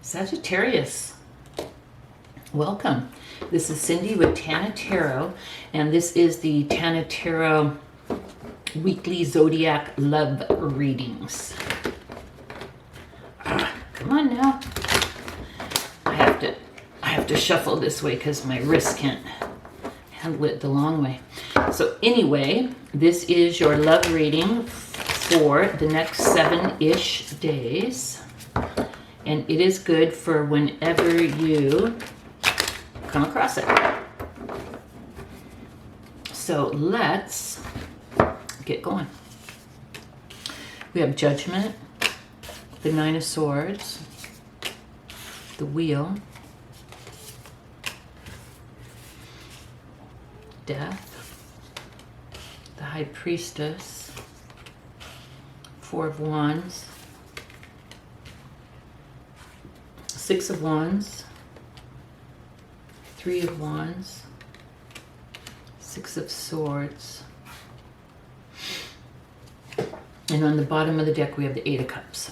Sagittarius, welcome. This is Cindy with Tana Tarot, and this is the Tana Tarot weekly Zodiac love readings. Come on now. I have to shuffle this way because my wrist can't handle it the long way. So anyway, this is your love reading for the next 7-ish days. And it is good for whenever you come across it. So let's get going. We have Judgment, the Nine of Swords, the Wheel, Death, the High Priestess, Four of Wands, Six of Wands, Three of Wands, Six of Swords, and on the bottom of the deck we have the Eight of Cups.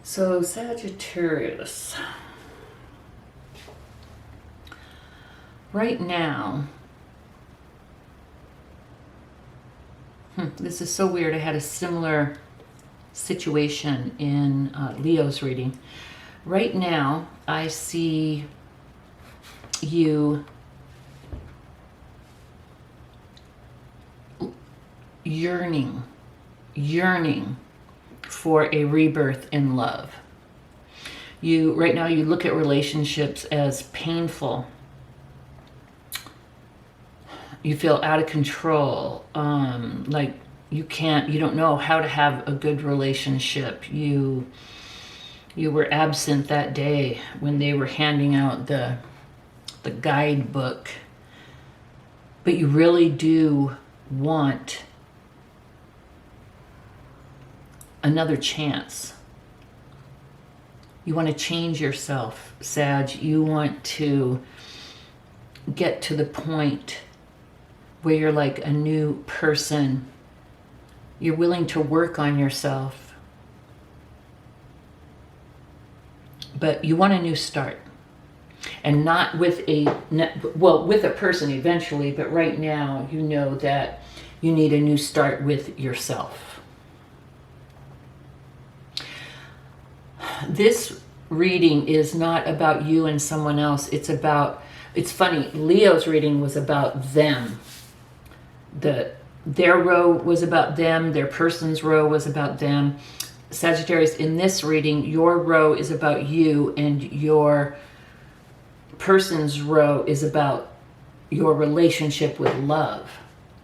So Sagittarius, right now, this is so weird. I had a similar situation in Leo's reading. Right now, I see you yearning for a rebirth in love. Right now you look at relationships as painful. You feel out of control, like you don't know how to have a good relationship. You were absent that day when they were handing out the guidebook, but you really do want another chance. You want to change yourself, Sag. You want to get to the point where you're like a new person. You're willing to work on yourself. But you want a new start. And not with with a person eventually, but right now you know that you need a new start with yourself. This reading is not about you and someone else. It's funny, Leo's reading was about them. Their row was about them, their person's row was about them. Sagittarius, in this reading, your row is about you and your person's row is about your relationship with love,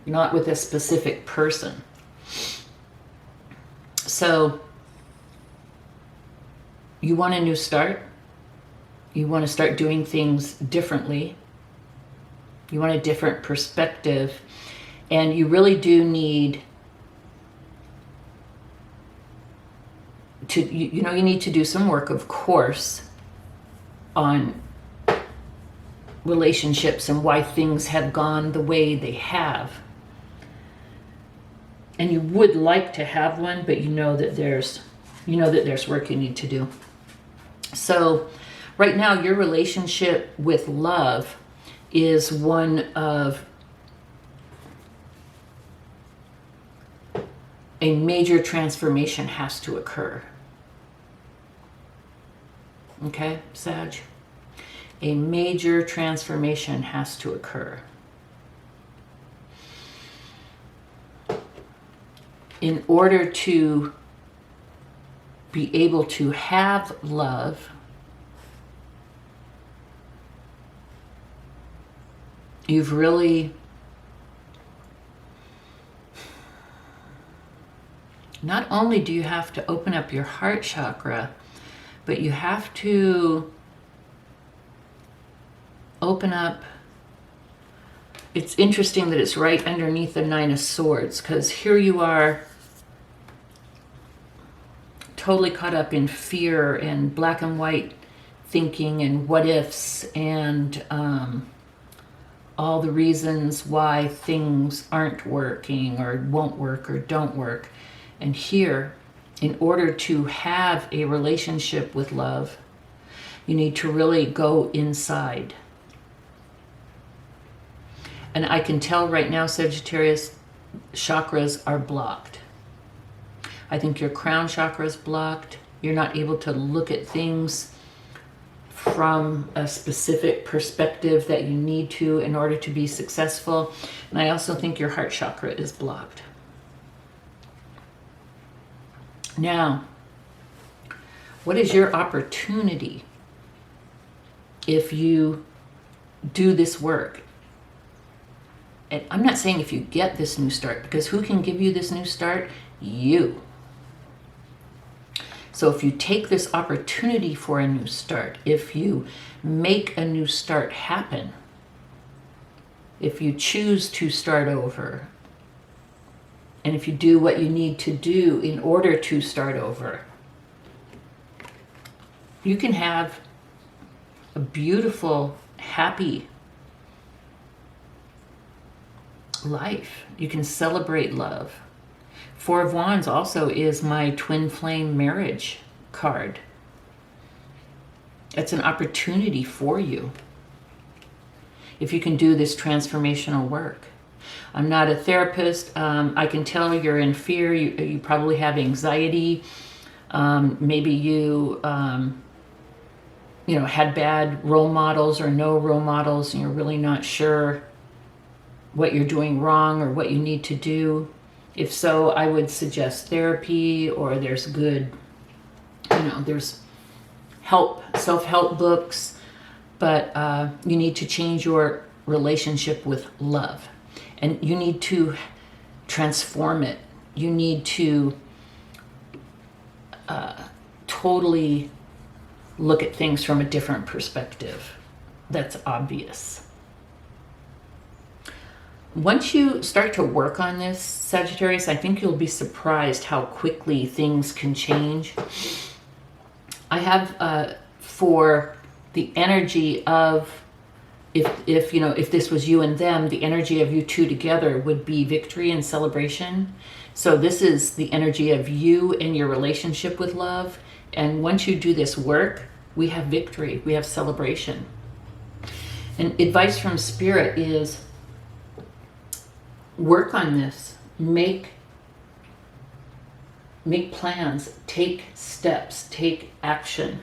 not with a specific person. So you want a new start. You want to start doing things differently. You want a different perspective. And you really do need to, you need to do some work, of course, on relationships and why things have gone the way they have. And you would like to have one, but you know that there's work you need to do. So right now your relationship with love is one of a major transformation has to occur. Okay, Sag? A major transformation has to occur. In order to be able to have love, you've really not only do you have to open up your heart chakra, but you have to open up. It's interesting that it's right underneath the Nine of Swords, because here you are totally caught up in fear and black and white thinking and what ifs and all the reasons why things aren't working or won't work or don't work. And here, in order to have a relationship with love, you need to really go inside. And I can tell right now, Sagittarius, chakras are blocked. I think your crown chakra is blocked. You're not able to look at things from a specific perspective that you need to in order to be successful. And I also think your heart chakra is blocked. Now, what is your opportunity if you do this work? And I'm not saying if you get this new start, because who can give you this new start? You. So if you take this opportunity for a new start, if you make a new start happen, if you choose to start over, and if you do what you need to do in order to start over, you can have a beautiful, happy life. You can celebrate love. Four of Wands also is my twin flame marriage card. It's an opportunity for you if you can do this transformational work. I'm not a therapist. I can tell you're in fear. You probably have anxiety. Maybe you had bad role models or no role models, and you're really not sure what you're doing wrong or what you need to do. If so, I would suggest therapy, or there's good, there's help, self-help books, but you need to change your relationship with love. And you need to transform it. You need to totally look at things from a different perspective. That's obvious. Once you start to work on this, Sagittarius, I think you'll be surprised how quickly things can change. I have for the energy of, if this was you and them, the energy of you two together would be victory and celebration. So this is the energy of you and your relationship with love. And once you do this work, we have victory, we have celebration. And advice from Spirit is, work on this, make plans, take steps, take action.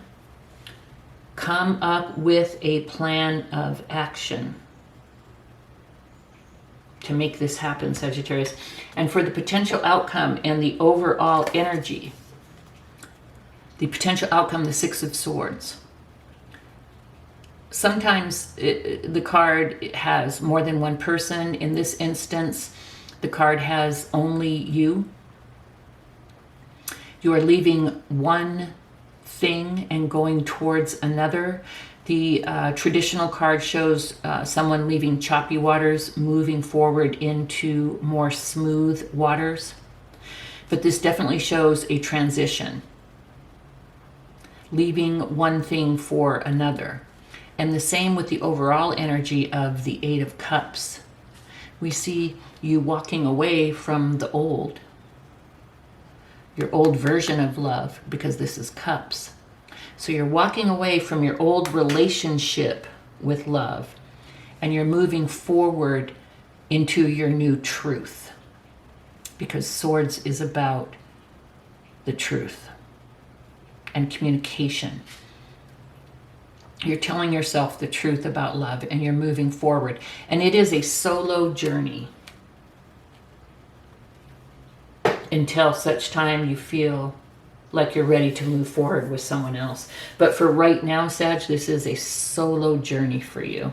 Come up with a plan of action to make this happen, Sagittarius. And for the potential outcome and the overall energy, the potential outcome, the Six of Swords. Sometimes the card has more than one person. In this instance, the card has only you. You are leaving one thing and going towards another. The traditional card shows someone leaving choppy waters, moving forward into more smooth waters. But this definitely shows a transition, leaving one thing for another. And the same with the overall energy of the Eight of Cups. We see you walking away from the old, your old version of love, because this is cups. So you're walking away from your old relationship with love, and you're moving forward into your new truth, because swords is about the truth and communication. You're telling yourself the truth about love, and you're moving forward. And it is a solo journey until such time you feel like you're ready to move forward with someone else. But for right now, Sag, this is a solo journey for you.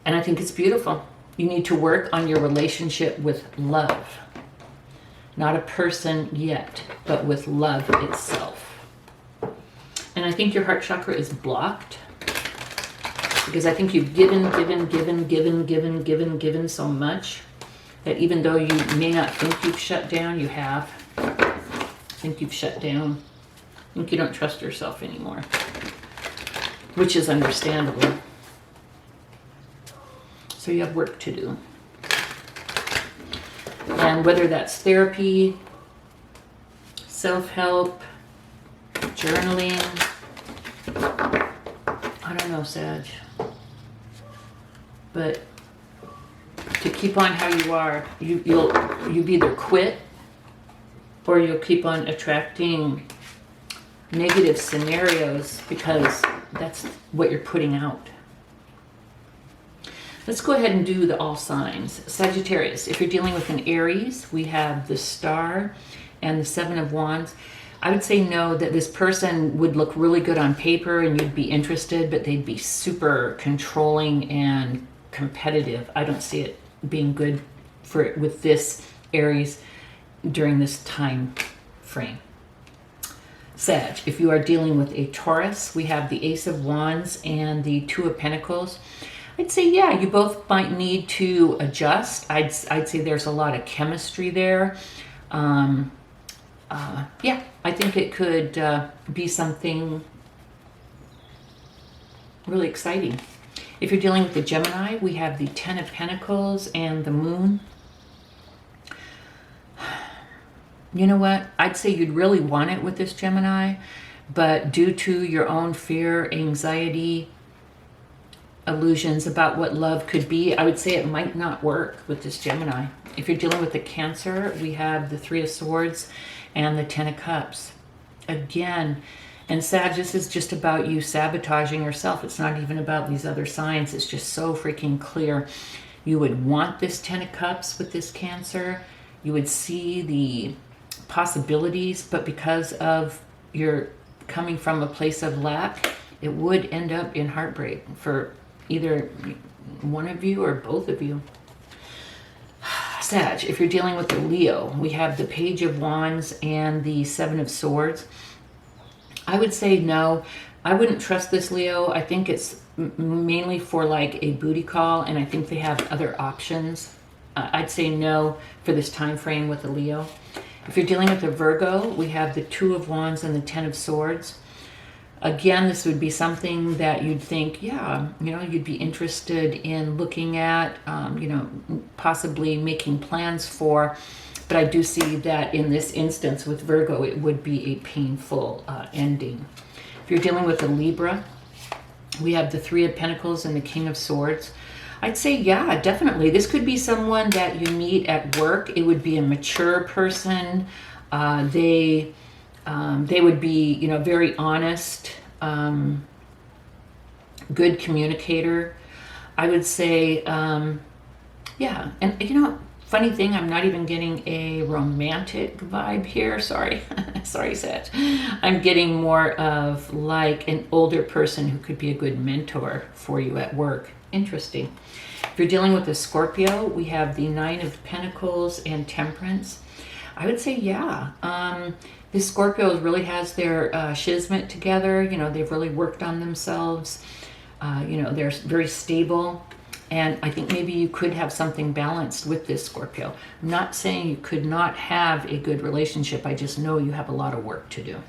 And I think it's beautiful. You need to work on your relationship with love. Not a person yet, but with love itself. And I think your heart chakra is blocked because I think you've given so much that even though you may not think you've shut down, you have. Think you've shut down. Think you don't trust yourself anymore, which is understandable. So you have work to do. And whether that's therapy, self-help, journaling, I don't know, Sag. But to keep on how you are, you'll either quit or you'll keep on attracting negative scenarios because that's what you're putting out. Let's go ahead and do the all signs. Sagittarius, if you're dealing with an Aries, we have the Star and the Seven of Wands. I would say no, that this person would look really good on paper and you'd be interested, but they'd be super controlling and competitive. I don't see it being good with this Aries during this time frame. Sag, if you are dealing with a Taurus, we have the Ace of Wands and the Two of Pentacles. I'd say, yeah, you both might need to adjust. I'd say there's a lot of chemistry there. Yeah, I think it could be something really exciting. If you're dealing with the Gemini, we have the Ten of Pentacles and the Moon. You know what? I'd say you'd really want it with this Gemini, but due to your own fear, anxiety, illusions about what love could be, I would say it might not work with this Gemini. If you're dealing with the Cancer, we have the Three of Swords and the Ten of Cups. Again, and Sag, this is just about you sabotaging yourself. It's not even about these other signs. It's just so freaking clear. You would want this Ten of Cups with this Cancer. You would see the possibilities, but because of your coming from a place of lack, it would end up in heartbreak for either one of you or both of you. Sag, if you're dealing with the Leo, we have the Page of Wands and the Seven of Swords. I would say no. I wouldn't trust this Leo. I think it's mainly for like a booty call, and I think they have other options. I'd say no for this time frame with the Leo. If you're dealing with a Virgo, we have the Two of Wands and the Ten of Swords. Again, this would be something that you'd think, yeah, you know, you'd be interested in looking at, you know, possibly making plans for. But I do see that in this instance with Virgo, it would be a painful ending. If you're dealing with a Libra, we have the Three of Pentacles and the King of Swords. I'd say, yeah, definitely. This could be someone that you meet at work. It would be a mature person. They would be, you know, very honest, good communicator. I would say, yeah. And, you know, funny thing, I'm not even getting a romantic vibe here. Sorry. Sorry, Sag. I'm getting more of like an older person who could be a good mentor for you at work. Interesting. If you're dealing with a Scorpio, we have the Nine of Pentacles and Temperance. I would say, yeah, this Scorpio really has their shizmet together. You know, they've really worked on themselves. You know, they're very stable. And I think maybe you could have something balanced with this Scorpio. I'm not saying you could not have a good relationship. I just know you have a lot of work to do.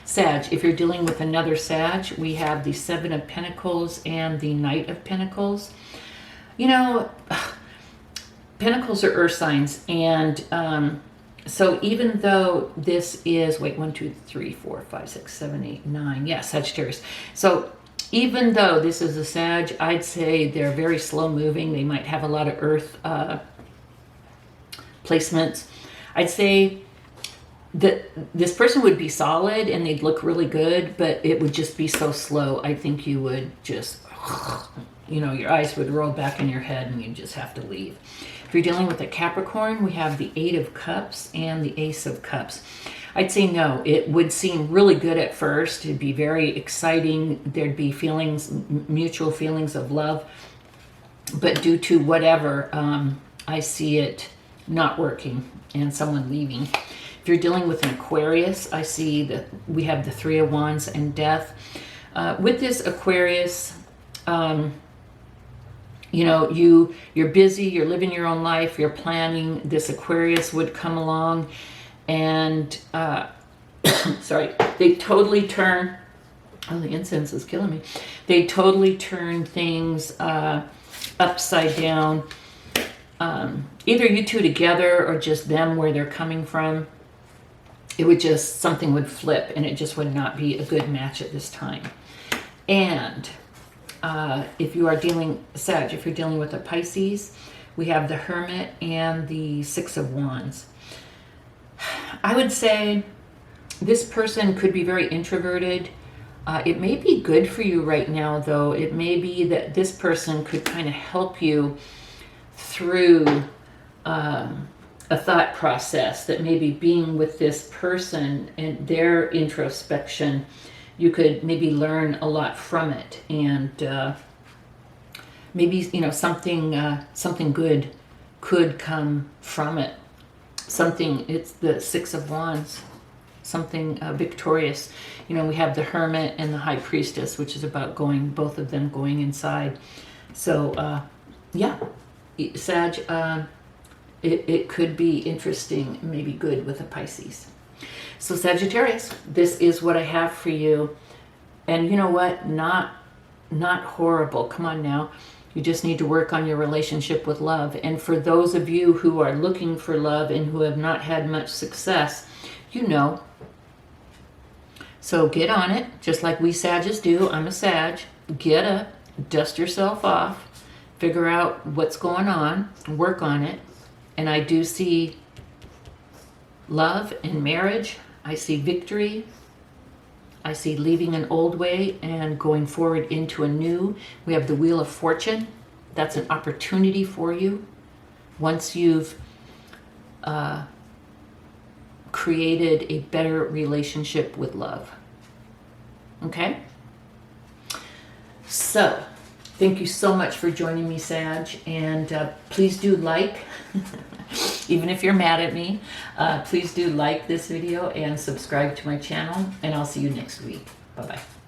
Sag, if you're dealing with another Sag, we have the Seven of Pentacles and the Knight of Pentacles. You know, Pentacles are earth signs, and so even though this is, wait, 1, 2, 3, 4, 5, 6, 7, 8, 9, yeah, Sagittarius. So even though this is a Sag, I'd say they're very slow moving. They might have a lot of earth placements. I'd say that this person would be solid and they'd look really good, but it would just be so slow. I think you would just, you know, your eyes would roll back in your head and you just have to leave. If you're dealing with a Capricorn, we have the Eight of Cups and the Ace of Cups. I'd say no. It would seem really good at first. It'd be very exciting. There'd be feelings, mutual feelings of love. But due to whatever, I see it not working and someone leaving. If you're dealing with an Aquarius, I see that we have the Three of Wands and Death. With this Aquarius, You know, you're busy, you're living your own life, you're planning. This Aquarius would come along and, sorry, they totally turn, oh, the incense is killing me. They totally turn things upside down. Either you two together or just them where they're coming from. It would just, something would flip and it just would not be a good match at this time. And if you are dealing, Sag, if you're dealing with a Pisces, we have the Hermit and the Six of Wands. I would say this person could be very introverted. It may be good for you right now, though. It may be that this person could kind of help you through a thought process, that maybe being with this person and their introspection, you could maybe learn a lot from it, and maybe, you know, something good could come from it. Something, it's the Six of Wands, something victorious. You know, we have the Hermit and the High Priestess, which is about going, both of them going inside. So yeah, Sag, it could be interesting, maybe good with a Pisces. So Sagittarius, this is what I have for you. And you know what? Not horrible. Come on now. You just need to work on your relationship with love. And for those of you who are looking for love and who have not had much success, you know. So get on it, just like we Sages do. I'm a Sag. Get up, dust yourself off, figure out what's going on, work on it. And I do see love and marriage. I see victory. I see leaving an old way and going forward into a new. We have the Wheel of Fortune. That's an opportunity for you. Once you've created a better relationship with love. Okay? So, thank you so much for joining me, Sag. And please do like, even if you're mad at me, please do like this video and subscribe to my channel. And I'll see you next week. Bye-bye.